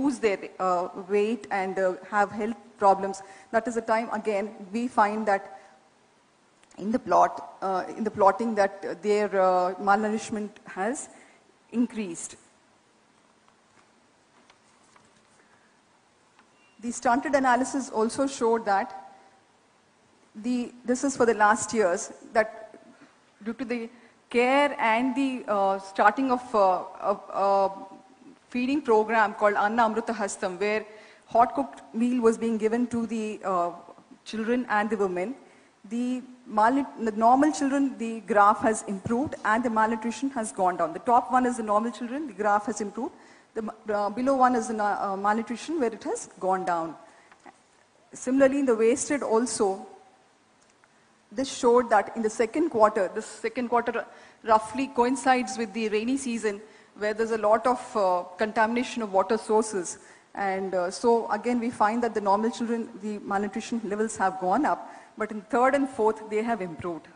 lose their weight and have health problems, that is the time again we find that in the plotting that their malnourishment has increased. The stunted analysis also showed that this is for the last years, that due to the care and the starting of a feeding program called Anna Amruta Hastam, where hot cooked meal was being given to the children and the women, the normal children, the graph has improved and the malnutrition has gone down. The top one is the normal children, the graph has improved. The below one is the malnutrition, where it has gone down. Similarly, in the wasted also, this showed that in the second quarter, this second quarter roughly coincides with the rainy season, where there's a lot of contamination of water sources. And so again we find that the normal children, the malnutrition levels have gone up, but in third and fourth they have improved.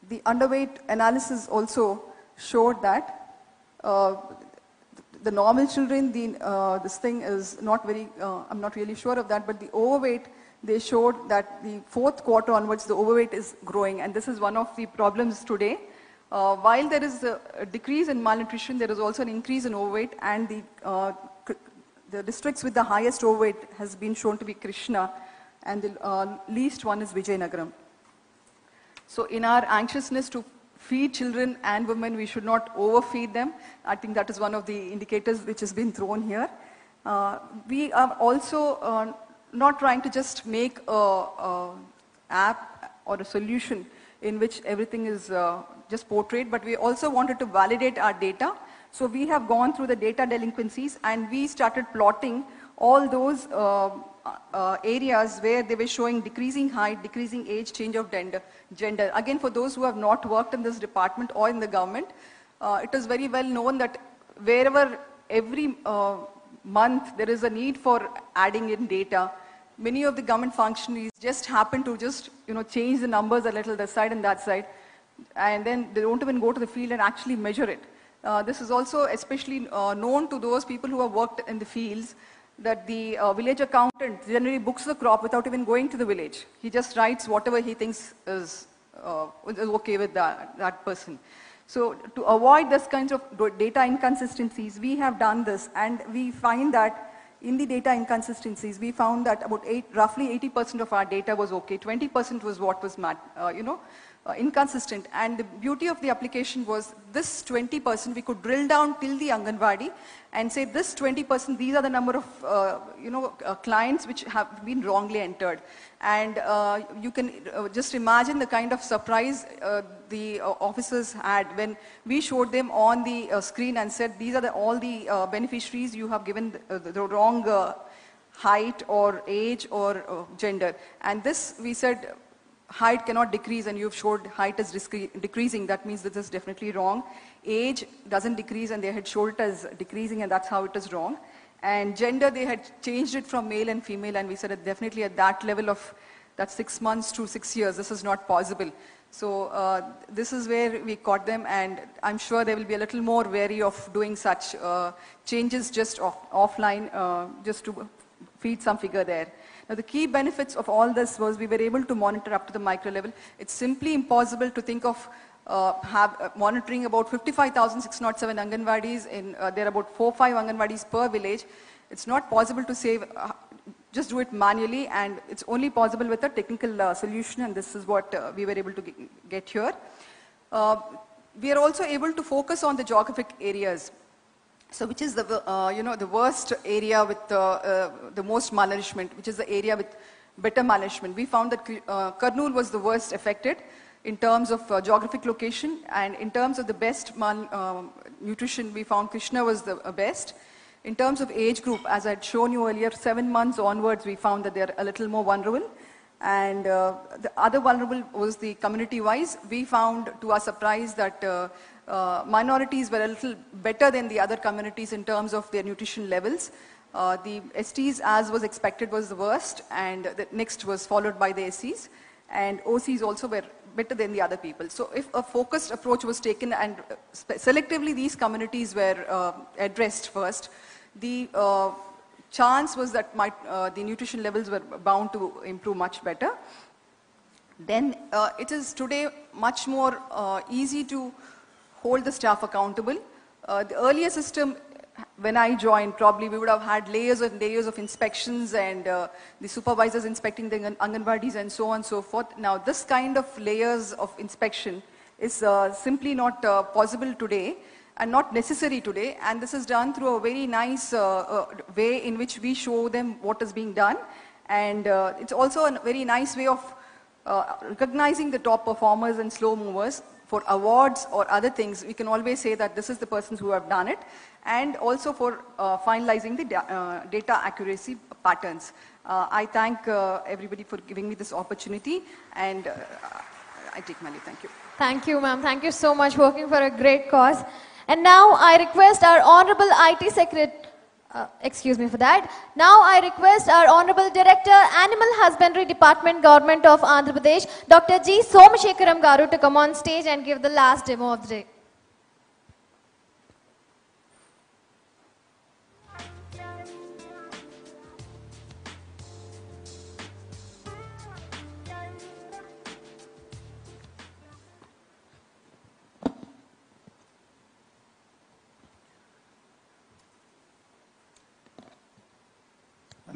The underweight analysis also showed that the normal children, this thing is not very, I'm not really sure of that, but the overweight, they showed that the fourth quarter onwards the overweight is growing, and this is one of the problems today. While there is a decrease in malnutrition, there is also an increase in overweight, and the districts with the highest overweight has been shown to be Krishna, and the least one is Vijayanagaram. So in our anxiousness to feed children and women, we should not overfeed them. I think that is one of the indicators which has been thrown here. We are also not trying to just make an app or a solution in which everything is just portrayed, but we also wanted to validate our data. So we have gone through the data delinquencies and we started plotting all those areas where they were showing decreasing height, decreasing age, change of gender. Again, for those who have not worked in this department or in the government, it is very well known that wherever every month there is a need for adding in data, many of the government functionaries just happen to just change the numbers a little, this side and that side, and then they don't even go to the field and actually measure it. This is also especially known to those people who have worked in the fields, that the village accountant generally books the crop without even going to the village. He just writes whatever he thinks is okay with that person. So to avoid this kinds of data inconsistencies, we have done this, and we find that in the data inconsistencies, we found that about roughly 80% of our data was okay, 20% was what was inconsistent. And the beauty of the application was this 20% we could drill down till the Anganwadi and say this 20%, these are the number of clients which have been wrongly entered. And you can just imagine the kind of surprise the officers had when we showed them on the screen and said, these are all the beneficiaries, you have given the wrong height or age or gender. And this, we said, height cannot decrease, and you've showed height is decreasing. That means this is definitely wrong. Age doesn't decrease, and they had showed it as decreasing, and that's how it is wrong. And gender, they had changed it from male and female, and we said that definitely at that level of that 6 months to 6 years, this is not possible. So this is where we caught them, and I'm sure they will be a little more wary of doing such changes just offline, just to feed some figure there. Now the key benefits of all this was we were able to monitor up to the micro level. It's simply impossible to think of monitoring about 55,607 Anganwadis. There are about 4-5 Anganwadis per village. It's not possible to say just do it manually, and it's only possible with a technical solution, and this is what we were able to get here. We are also able to focus on the geographic areas. So which is the the worst area with the most malnourishment, which is the area with better management. We found that Kurnool was the worst affected in terms of geographic location, and in terms of the best nutrition, we found Krishna was the best. In terms of age group, as I had shown you earlier, 7 months onwards, we found that they're a little more vulnerable. And the other vulnerable was the community-wise. We found, to our surprise, that minorities were a little better than the other communities in terms of their nutrition levels. The STs, as was expected, was the worst, and the next was followed by the SCs. And OCs also were better than the other people. So if a focused approach was taken and selectively these communities were addressed first, the chance was that the nutrition levels were bound to improve much better. Then it is today much more easy to hold the staff accountable. The earlier system, when I joined, probably we would have had layers and layers of inspections and the supervisors inspecting the Anganwadis and so on and so forth. Now this kind of layers of inspection is simply not possible today and not necessary today, and this is done through a very nice way in which we show them what is being done, and it's also a very nice way of recognizing the top performers and slow movers for awards or other things. We can always say that this is the persons who have done it, and also for finalizing the data accuracy patterns. I thank everybody for giving me this opportunity, and I take my leave. Thank you. Thank you, ma'am. Thank you so much, working for a great cause. And now I request our Honorable IT Secretary, excuse me for that. Now I request our Honorable Director, Animal Husbandry Department, Government of Andhra Pradesh, Dr. G. Somashekaram Garu, to come on stage and give the last demo of the day.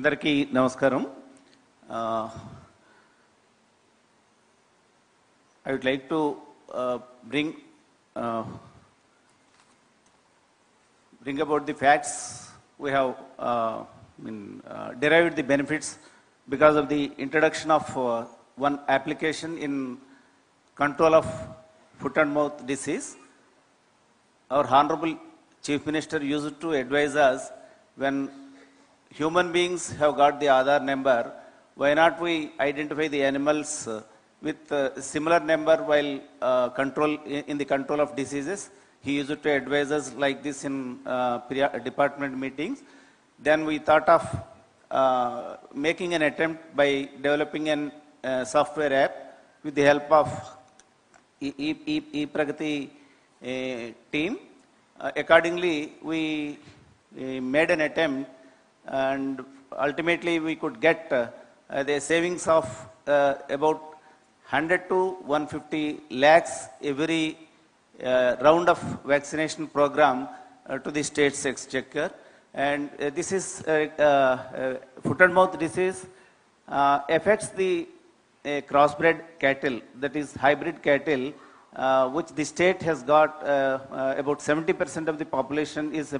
అందరికీ నమస్కారం. I would like to bring about the facts. We have derived the benefits because of the introduction of one application in control of foot and mouth disease. Our Honorable Chief Minister used to advise us, when human beings have got the Aadhaar number, why not we identify the animals with similar number while in the control of diseases. He used to advise us like this in department meetings. Then we thought of making an attempt by developing a software app with the help of e-Pragati team. Accordingly, we made an attempt, and ultimately we could get the savings of about 100 to 150 lakhs every round of vaccination program to the state's exchequer. And this is foot and mouth disease affects the crossbred cattle, that is hybrid cattle, which the state has got about 70% of the population is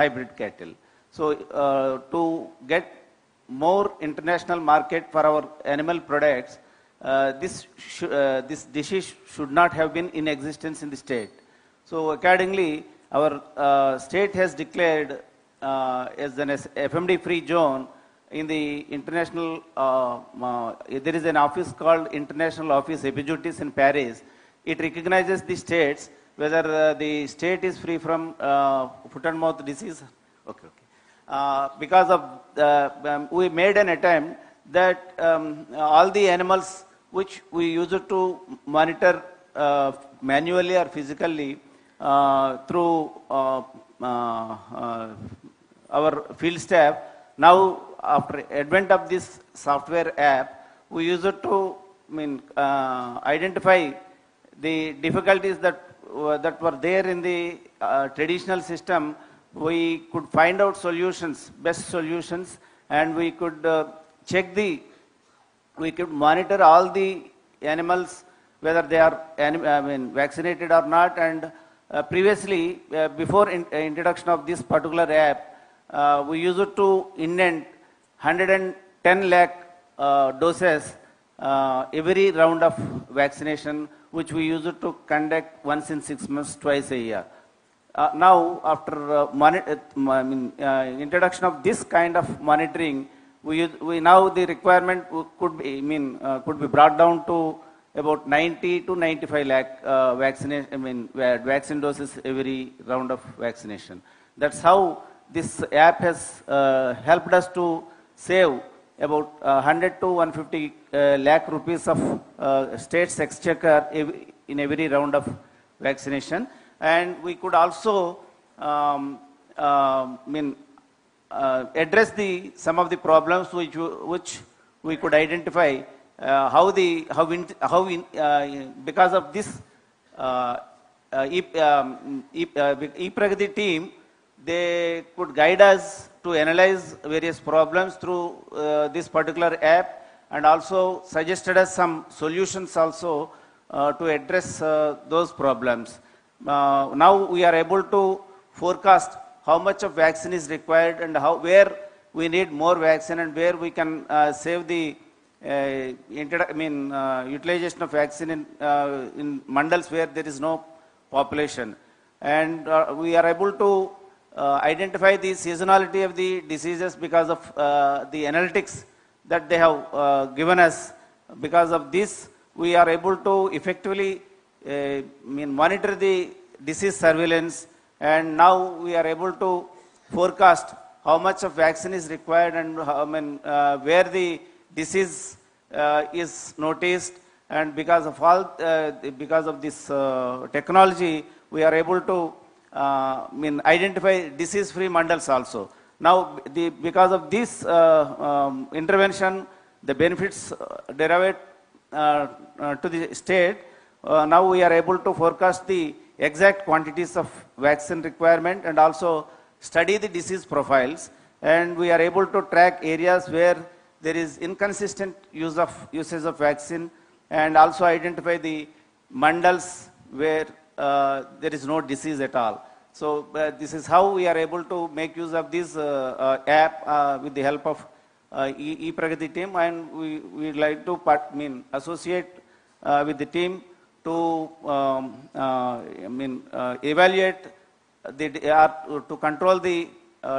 hybrid cattle. So to get more international market for our animal products, this disease should not have been in existence in the state. So accordingly, our state has declared as an FMD-free zone in the international, there is an office called International Office Epijutis in Paris. It recognizes the states, whether the state is free from foot and mouth disease. Okay. Because of we made an attempt that all the animals which we used to monitor manually or physically through our field staff, now after advent of this software app, we used to identify the difficulties that were there in the traditional system. We could find out solutions, best solutions, and we could we could monitor all the animals, whether they are vaccinated or not. And previously, before introduction of this particular app, we used to indent 110 lakh doses every round of vaccination, which we used to conduct once in 6 months, twice a year. Now, after introduction of this kind of monitoring, we now the requirement could be brought down to about 90 to 95 lakh vaccine doses every round of vaccination. That's how this app has helped us to save about 100 to 150 lakh rupees of state's exchequer in every round of vaccination. And we could also address some of the problems which we could identify because of this e-Pragati team, they could guide us to analyze various problems through this particular app, and also suggested us some solutions also to address those problems. Now we are able to forecast how much of vaccine is required and where we need more vaccine and where we can save the utilization of vaccine in mandals where there is no population. And we are able to identify the seasonality of the diseases because of the analytics that they have given us. Because of this, we are able to effectively monitor the disease surveillance, and now we are able to forecast how much of vaccine is required and where the disease is noticed. And because of this technology, we are able to identify disease-free mandals also. Now, because of this intervention, the benefits derived to the state. Now we are able to forecast the exact quantities of vaccine requirement and also study the disease profiles, and we are able to track areas where there is inconsistent usage of vaccine, and also identify the mandals where there is no disease at all. So this is how we are able to make use of this app with the help of e-Pragati team, and we would like to associate with the team to evaluate to control the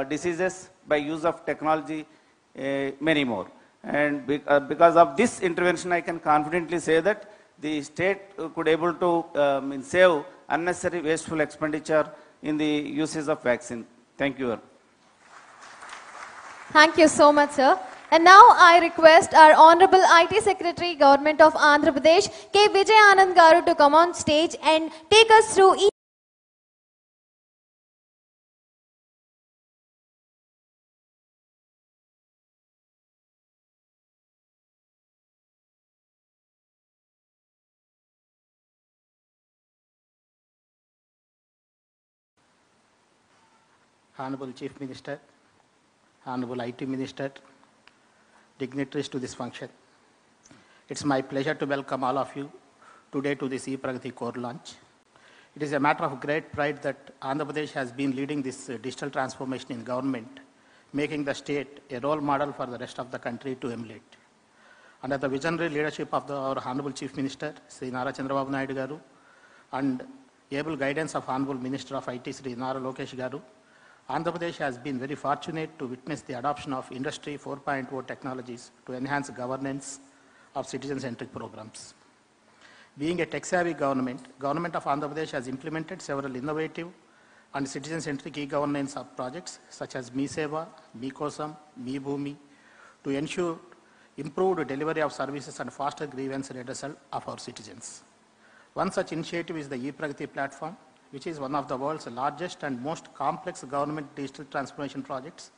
diseases by use of technology, many more. And because of this intervention, I can confidently say that the state could able to save unnecessary wasteful expenditure in the uses of vaccine. Thank you. Thank you so much, sir. And now I request our Honorable IT Secretary, Government of Andhra Pradesh, K. Vijay Anand Garu, to come on stage and take us through Honorable Chief Minister, Honorable IT Minister, dignitaries to this function. It's my pleasure to welcome all of you today to this e-Pragati core launch. It is a matter of great pride that Andhra Pradesh has been leading this digital transformation in government, making the state a role model for the rest of the country to emulate. Under the visionary leadership of our Honorable Chief Minister, Sri Nara Chandrababu Naidu Garu, and able guidance of Honorable Minister of IT, Sri Nara Lokesh Garu, Andhra Pradesh has been very fortunate to witness the adoption of Industry 4.0 technologies to enhance governance of citizen-centric programs. Being a tech-savvy government of Andhra Pradesh has implemented several innovative and citizen-centric e-governance projects such as Mi Seva, Mi Kosam, Mi Bhumi, to ensure improved delivery of services and faster grievance redressal of our citizens. One such initiative is the e-Pragati platform, which is one of the world's largest and most complex government digital transformation projects,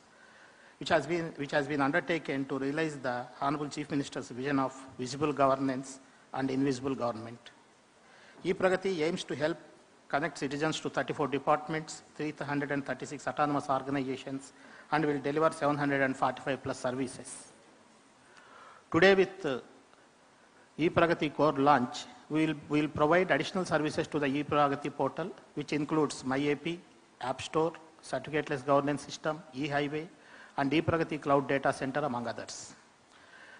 which has been undertaken to realize the Honorable Chief Minister's vision of visible governance and invisible government. e-Pragati aims to help connect citizens to 34 departments, 336 autonomous organizations, and will deliver 745 plus services. Today with e-Pragati core launch, we will provide additional services to the e-Pragati portal, which includes MyAP, App Store, Certificateless Governance System, e-Highway, and e-Pragati Cloud Data Center, among others.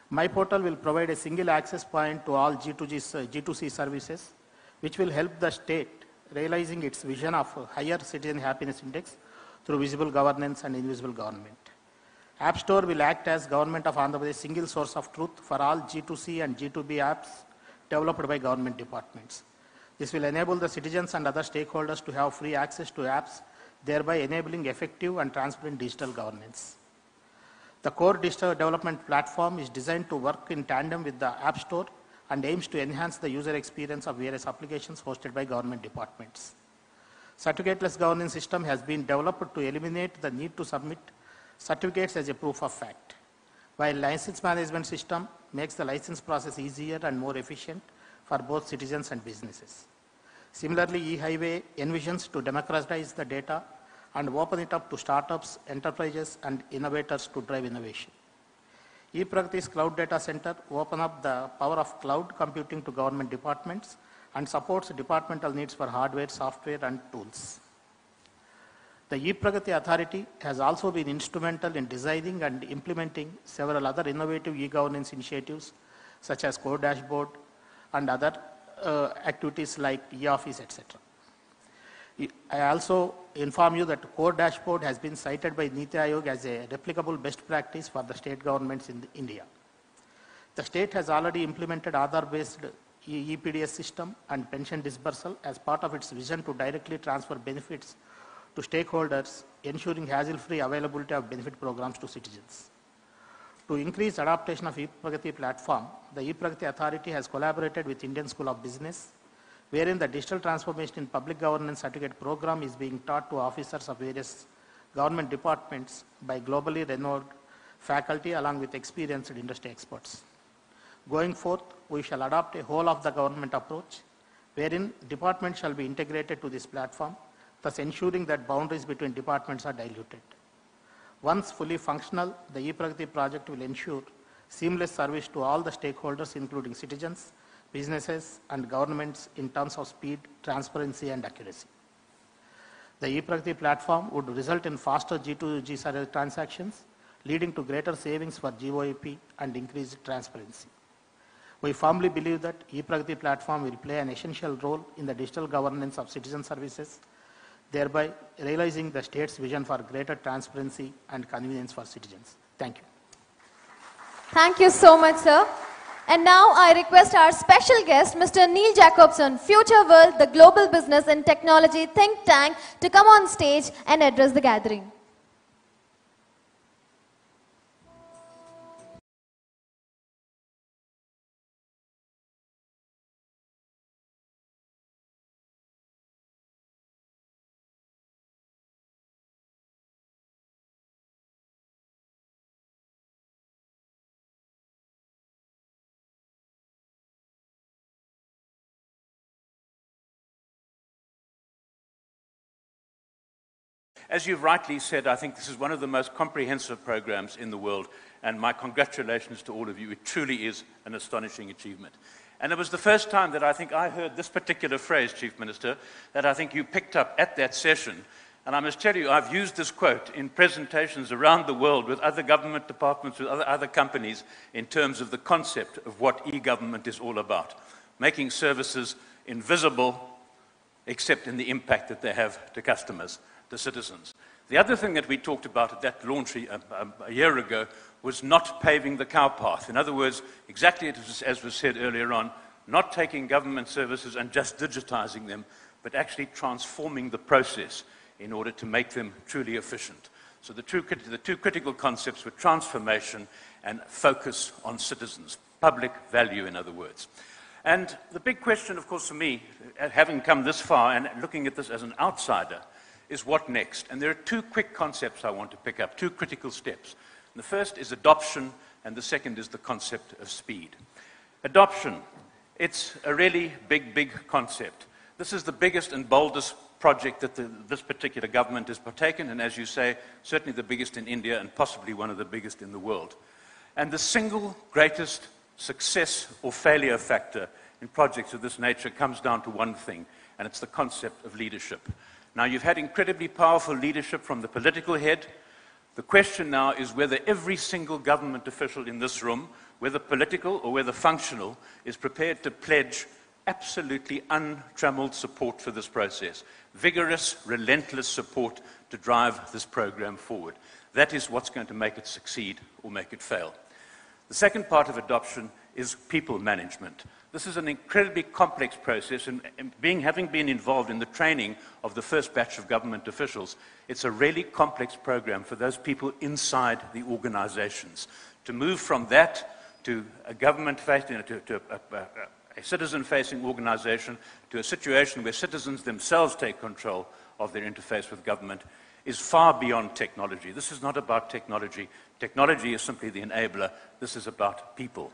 My portal will provide a single access point to all G2C services, which will help the state realizing its vision of higher citizen happiness index through visible governance and invisible government. App Store will act as Government of Andhra Pradesh single source of truth for all G2C and G2B apps developed by government departments. This will enable the citizens and other stakeholders to have free access to apps, thereby enabling effective and transparent digital governance. The core digital development platform is designed to work in tandem with the App Store and aims to enhance the user experience of various applications hosted by government departments. Certificateless governance system has been developed to eliminate the need to submit certificates as a proof of fact, while license management system makes the license process easier and more efficient for both citizens and businesses. Similarly, eHighway envisions to democratize the data and open it up to startups, enterprises, and innovators to drive innovation. ePragati's Cloud Data Center open up the power of cloud computing to government departments and supports departmental needs for hardware, software, and tools. The ePragati Authority has also been instrumental in designing and implementing several other innovative e-governance initiatives such as Core Dashboard and other activities like e-office, etc. I also inform you that Core Dashboard has been cited by Niti Aayog as a replicable best practice for the state governments in India. The state has already implemented Aadhaar-based EPDS system and pension disbursal as part of its vision to directly transfer benefits to stakeholders, ensuring hassle-free availability of benefit programs to citizens. To increase adaptation of ePragati platform, the ePragati Authority has collaborated with Indian School of Business, wherein the digital transformation in public governance certificate program is being taught to officers of various government departments by globally renowned faculty along with experienced industry experts. Going forth, we shall adopt a whole of the government approach, wherein departments shall be integrated to this platform, thus ensuring that boundaries between departments are diluted. Once fully functional, the ePragati project will ensure seamless service to all the stakeholders, including citizens, businesses, and governments in terms of speed, transparency, and accuracy. The ePragati platform would result in faster G2G transactions, leading to greater savings for GOEP and increased transparency. We firmly believe that ePragati platform will play an essential role in the digital governance of citizen services, thereby realizing the state's vision for greater transparency and convenience for citizens. Thank you. Thank you so much, sir. And now I request our special guest, Mr. Neil Jacobson, Future World, the global business and technology think tank, to come on stage and address the gathering. As you've rightly said, I think this is one of the most comprehensive programs in the world, and my congratulations to all of you. It truly is an astonishing achievement. And it was the first time that I think I heard this particular phrase, Chief Minister, that I think you picked up at that session. And I must tell you, I've used this quote in presentations around the world with other government departments, with other companies, in terms of the concept of what e-government is all about. Making services invisible, except in the impact that they have to customers, the citizens. The other thing that we talked about at that launch a year ago was not paving the cow path. In other words, exactly as was said earlier on, not taking government services and just digitizing them, but actually transforming the process in order to make them truly efficient. So the two critical concepts were transformation and focus on citizens, public value, in other words. And the big question, of course, for me, having come this far and looking at this as an outsider, is what next? And there are two quick concepts I want to pick up, two critical steps. And the first is adoption, and the second is the concept of speed. Adoption, it's a really big concept. This is the biggest and boldest project that this particular government has partaken, and as you say, certainly the biggest in India and possibly one of the biggest in the world. And the single greatest success or failure factor in projects of this nature comes down to one thing, and it's the concept of leadership. Now, you've had incredibly powerful leadership from the political head. The question now is whether every single government official in this room, whether political or whether functional, is prepared to pledge absolutely untrammeled support for this process. Vigorous, relentless support to drive this program forward. That is what's going to make it succeed or make it fail. The second part of adoption is people management. This is an incredibly complex process, and having been involved in the training of the first batch of government officials, it's a really complex program for those people inside the organizations. To move from that to a government-facing, to a citizen-facing organization, to a situation where citizens themselves take control of their interface with government, is far beyond technology. This is not about technology. Technology is simply the enabler. This is about people.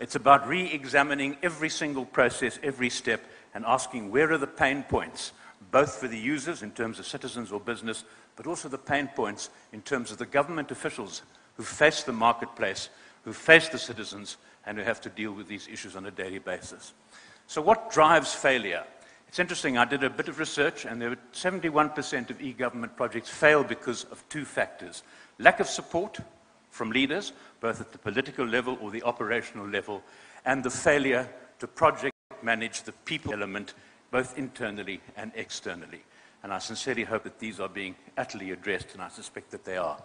It's about re-examining every single process, every step, and asking where are the pain points, both for the users in terms of citizens or business, but also the pain points in terms of the government officials who face the marketplace, who face the citizens, and who have to deal with these issues on a daily basis. So what drives failure? It's interesting, I did a bit of research, and there were 71% of e-government projects fail because of two factors: lack of support from leaders, both at the political level or the operational level, and the failure to project manage the people element, both internally and externally. And I sincerely hope that these are being utterly addressed, and I suspect that they are.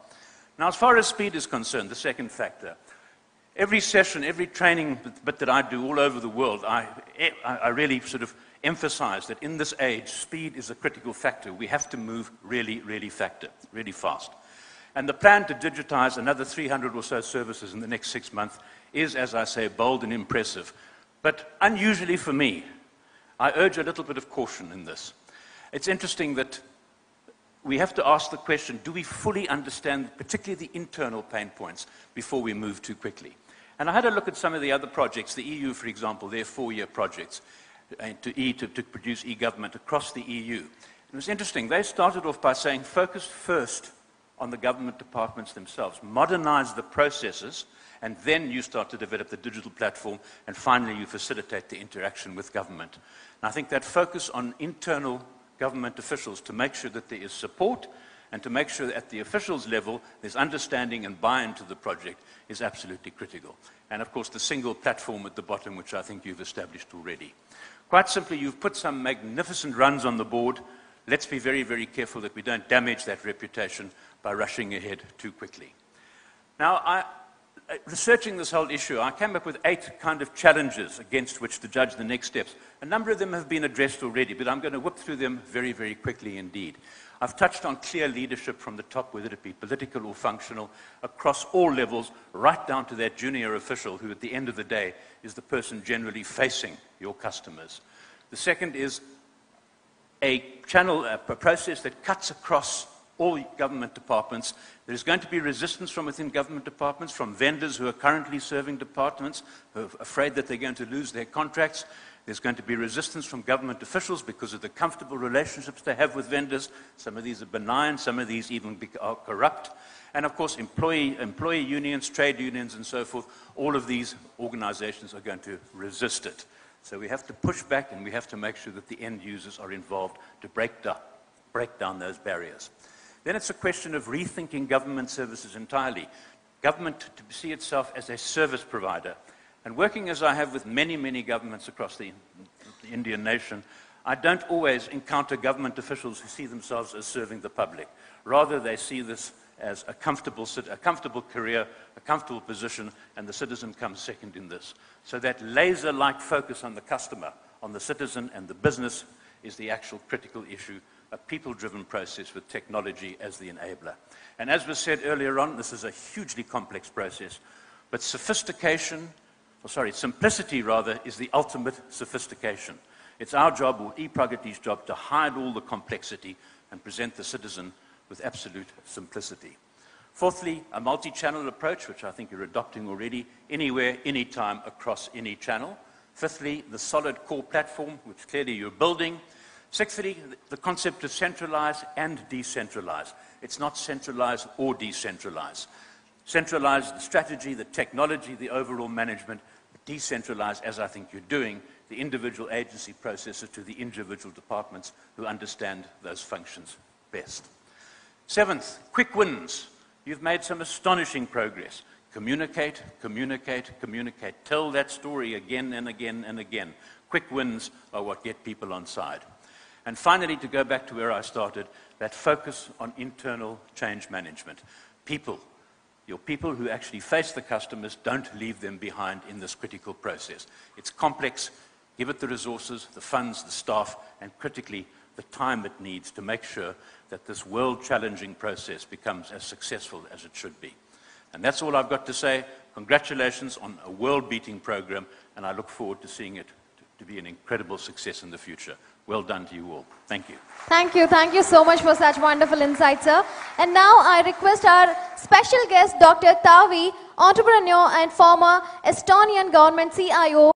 Now, as far as speed is concerned, the second factor, every session, every training bit that I do all over the world, I really sort of emphasize that in this age, speed is a critical factor. We have to move really, really fast. And the plan to digitize another 300 or so services in the next 6 months is, as I say, bold and impressive. But unusually for me, I urge a little bit of caution in this. It's interesting that we have to ask the question, do we fully understand particularly the internal pain points before we move too quickly? And I had a look at some of the other projects, the EU, for example, their 4-year projects to produce e-government across the EU. And it was interesting. They started off by saying, focus first on the government departments themselves, modernize the processes, and then you start to develop the digital platform, and finally you facilitate the interaction with government. And I think that focus on internal government officials to make sure that there is support and to make sure that at the officials level there's understanding and buy-in to the project is absolutely critical. And of course the single platform at the bottom, which I think you've established already. Quite simply, you've put some magnificent runs on the board. Let's be very, very careful that we don't damage that reputation by rushing ahead too quickly. Now, researching this whole issue, I came up with 8 kind of challenges against which to judge the next steps. A number of them have been addressed already, but I'm going to whip through them very, very quickly indeed. I've touched on clear leadership from the top, whether it be political or functional, across all levels, right down to that junior official who at the end of the day is the person generally facing your customers. The second is a process that cuts across all government departments. There's going to be resistance from within government departments, from vendors who are currently serving departments, who are afraid that they're going to lose their contracts. There's going to be resistance from government officials because of the comfortable relationships they have with vendors. Some of these are benign, some of these even are corrupt. And of course, employee unions, trade unions, and so forth, all of these organizations are going to resist it. So we have to push back, and we have to make sure that the end users are involved to break down those barriers. Then it's a question of rethinking government services entirely. Government to see itself as a service provider. And working as I have with many, many governments across the Indian nation, I don't always encounter government officials who see themselves as serving the public. Rather, they see this as a comfortable career, a comfortable position, and the citizen comes second in this. So that laser-like focus on the customer, on the citizen and the business is the actual critical issue, a people-driven process with technology as the enabler. And as was said earlier on, this is a hugely complex process, but simplicity rather, is the ultimate sophistication. It's our job, or ePragati's job, to hide all the complexity and present the citizen with absolute simplicity. Fourthly, a multi-channel approach, which I think you're adopting already, anywhere, anytime, across any channel. Fifthly, the solid core platform, which clearly you're building. Sixthly, the concept of centralize and decentralize. It's not centralize or decentralize. Centralize the strategy, the technology, the overall management. Decentralize, as I think you're doing, the individual agency processes to the individual departments who understand those functions best. Seventh, quick wins. You've made some astonishing progress. Communicate, communicate, communicate. Tell that story again and again and again. Quick wins are what get people on side. And finally, to go back to where I started, that focus on internal change management. People. Your people who actually face the customers, don't leave them behind in this critical process. It's complex. Give it the resources, the funds, the staff, and critically, the time it needs to make sure that this world-challenging process becomes as successful as it should be. And that's all I've got to say. Congratulations on a world-beating program, and I look forward to seeing it to be an incredible success in the future. Well done to you all. Thank you. Thank you so much for such wonderful insights, sir. And now I request our special guest, Dr. Tavi, entrepreneur and former Estonian government CIO.